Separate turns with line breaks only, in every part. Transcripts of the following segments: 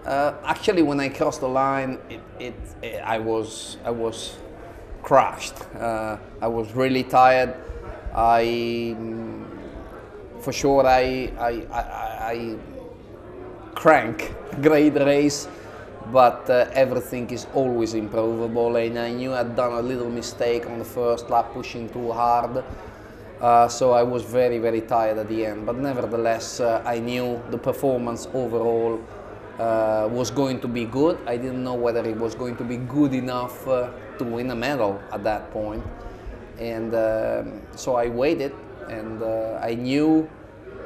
Actually, when I crossed the line, I was crushed. I was really tired. I, for sure, I crank great race, but everything is always improvable. And I knew I'd done a little mistake on the first lap, pushing too hard. So I was very, very tired at the end. But nevertheless, I knew the performance overall was going to be good. I didn't know whether it was going to be good enough to win a medal at that point. And so I waited, and I knew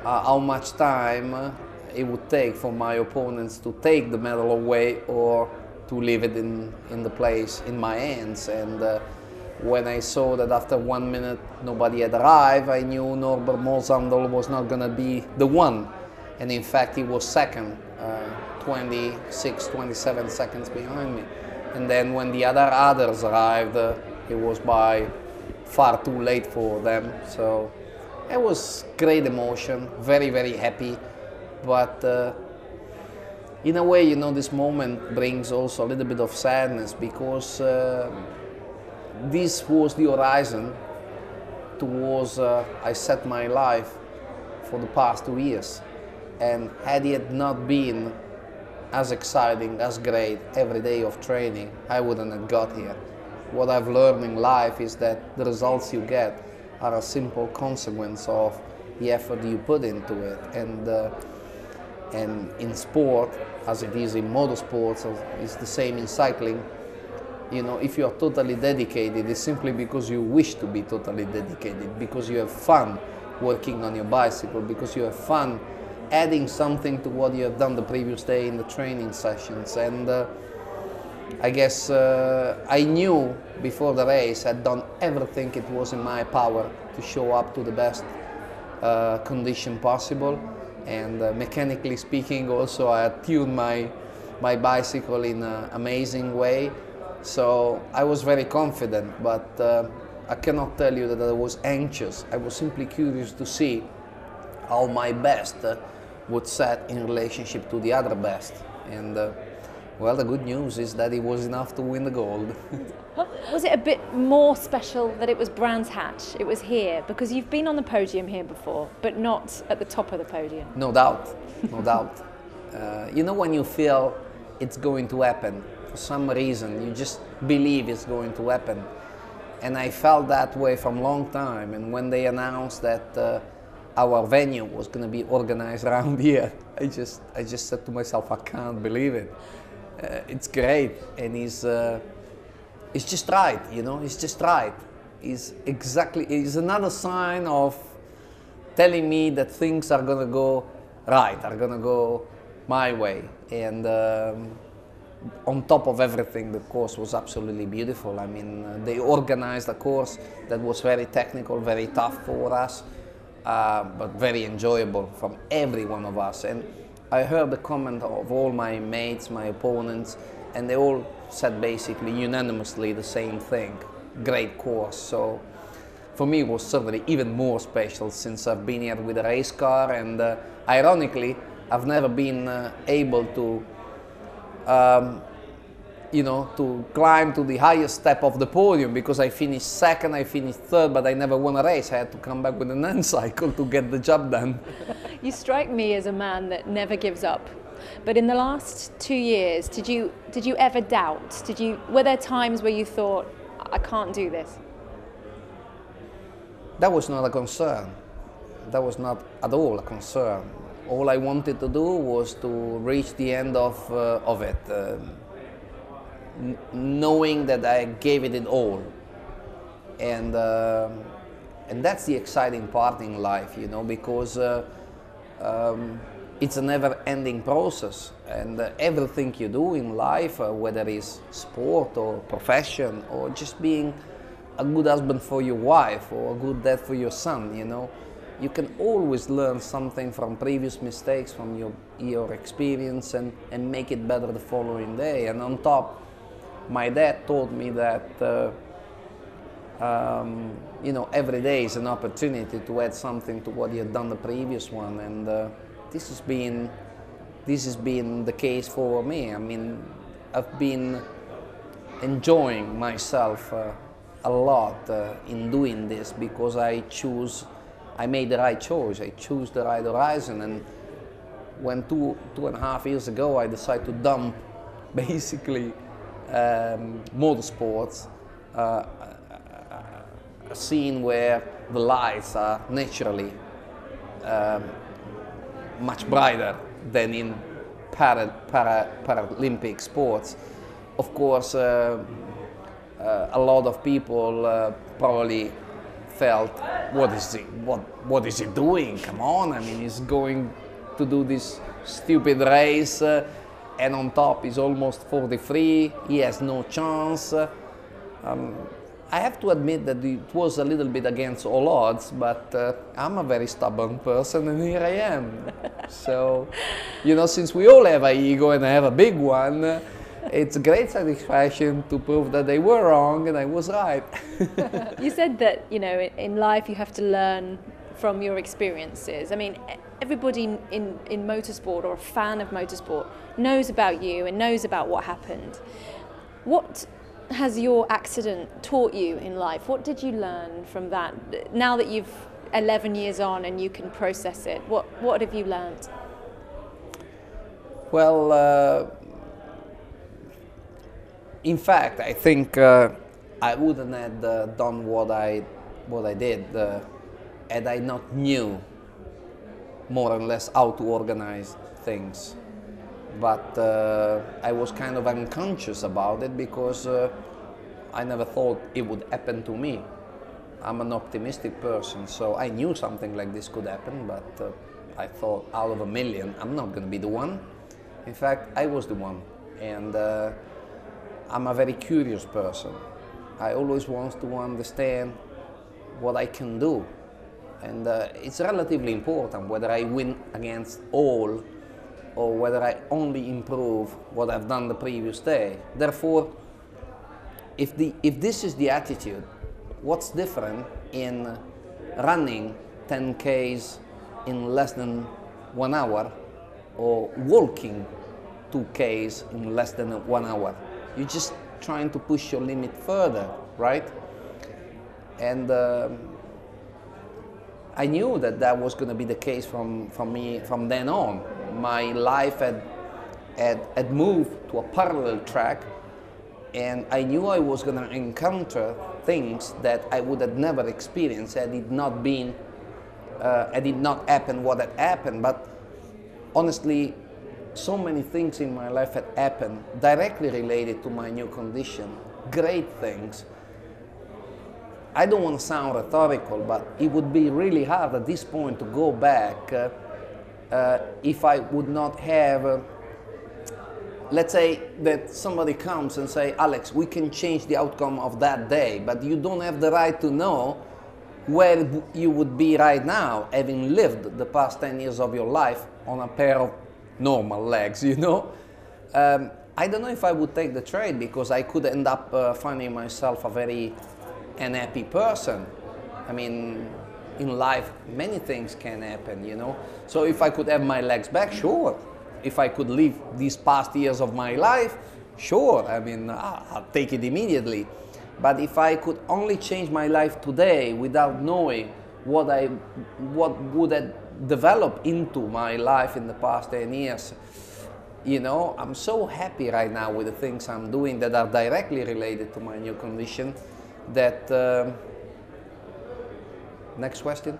how much time it would take for my opponents to take the medal away or to leave it in the place in my hands. And when I saw that after 1 minute nobody had arrived, I knew Norbert Mosandl was not going to be the one. And in fact, he was second, 26, 27 seconds behind me. And then when the others arrived, it was by far too late for them. So it was great emotion, very, very happy. But in a way, you know, this moment brings also a little bit of sadness, because this was the horizon towards I set my life for the past 2 years. And had it not been as exciting, as great every day of training, I wouldn't have got here. What I've learned in life is that the results you get are a simple consequence of the effort you put into it. And in sport, as it is in motorsports, it's the same in cycling. You know, if you are totally dedicated, it's simply because you wish to be totally dedicated, because you have fun working on your bicycle, because you have fun adding something to what you have done the previous day in the training sessions. And I guess I knew before the race I'd done everything it was in my power to show up to the best condition possible. And mechanically speaking, also I tuned my bicycle in an amazing way. So I was very confident, but I cannot tell you that I was anxious. I was simply curious to see how my best would set in relationship to the other best. And well, the good news is that it was enough to win the gold.
Was it a bit more special that it was Brands Hatch, it was here? Because you've been on the podium here before, but not at the top of the podium.
No doubt, no doubt. You know, when you feel it's going to happen, for some reason, you just believe it's going to happen. And I felt that way from a long time. And when they announced that our venue was going to be organized around here, I just said to myself, I can't believe it. It's great, and it's just right, you know, it's just right. It's another sign of telling me that things are gonna go right, are gonna go my way. And on top of everything, the course was absolutely beautiful. I mean, they organized a course that was very technical, very tough for us, but very enjoyable from every one of us. And I heard the comment of all my mates, my opponents, and they all said basically unanimously the same thing. Great course. So for me it was certainly even more special since I've been here with a race car, and ironically I've never been able to you know, to climb to the highest step of the podium, because I finished second, I finished third, but I never won a race. I had to come back with an handcycle to get the job done.
You strike me as a man that never gives up. But in the last 2 years, did you ever doubt? Were there times where you thought, I can't do this?
That was not a concern. That was not at all a concern. All I wanted to do was to reach the end of it. Knowing that I gave it all, and that's the exciting part in life, you know, because it's a never-ending process, and everything you do in life, whether it's sport or profession or just being a good husband for your wife or a good dad for your son, you know, you can always learn something from previous mistakes, from your experience, and make it better the following day. And on top, my dad told me that you know, every day is an opportunity to add something to what you had done the previous one, and this has been this has been the case for me. I mean, I've been enjoying myself a lot in doing this, because I made the right choice. I chose the right horizon, and when two and a half years ago I decided to dump basically motorsports, a scene where the lights are naturally much brighter than in Paralympic sports. Of course, a lot of people probably felt, what is he doing? Come on, I mean, he's going to do this stupid race, and on top he's almost 43, he has no chance. I have to admit that it was a little bit against all odds, but I'm a very stubborn person, and here I am. So, you know, since we all have an ego, and I have a big one, it's a great satisfaction to prove that they were wrong and I was right.
You said that, you know, in life you have to learn from your experiences. I mean, everybody in motorsport, or a fan of motorsport, knows about you and knows about what happened. What has your accident taught you in life? What did you learn from that? Now that you've 11 years on and you can process it, what have you learned?
Well, in fact, I think I wouldn't have done what I did had I not knew more or less how to organize things. But I was kind of unconscious about it, because I never thought it would happen to me. I'm an optimistic person, so I knew something like this could happen, but I thought, out of a million, I'm not going to be the one. In fact, I was the one, and I'm a very curious person. I always want to understand what I can do, and it's relatively important whether I win against all or whether I only improve what I've done the previous day. Therefore, if this is the attitude, what's different in running 10 Ks in less than 1 hour, or walking 2 Ks in less than 1 hour? You're just trying to push your limit further, right? And I knew that was going to be the case from me from then on. My life had moved to a parallel track, and I knew I was going to encounter things that I would have never experienced had it not happened what had happened. But honestly, so many things in my life had happened directly related to my new condition, great things. I don't want to sound rhetorical, but it would be really hard at this point to go back if I would not have, let's say that somebody comes and say, Alex, we can change the outcome of that day, but you don't have the right to know where you would be right now, having lived the past 10 years of your life on a pair of normal legs, you know? I don't know if I would take the trade, because I could end up finding myself a very unhappy person. I mean, in life, many things can happen, you know? So if I could have my legs back, sure. If I could live these past years of my life, sure. I mean, I'll take it immediately. But if I could only change my life today without knowing what would have developed into my life in the past 10 years, you know, I'm so happy right now with the things I'm doing that are directly related to my new condition that... Next question.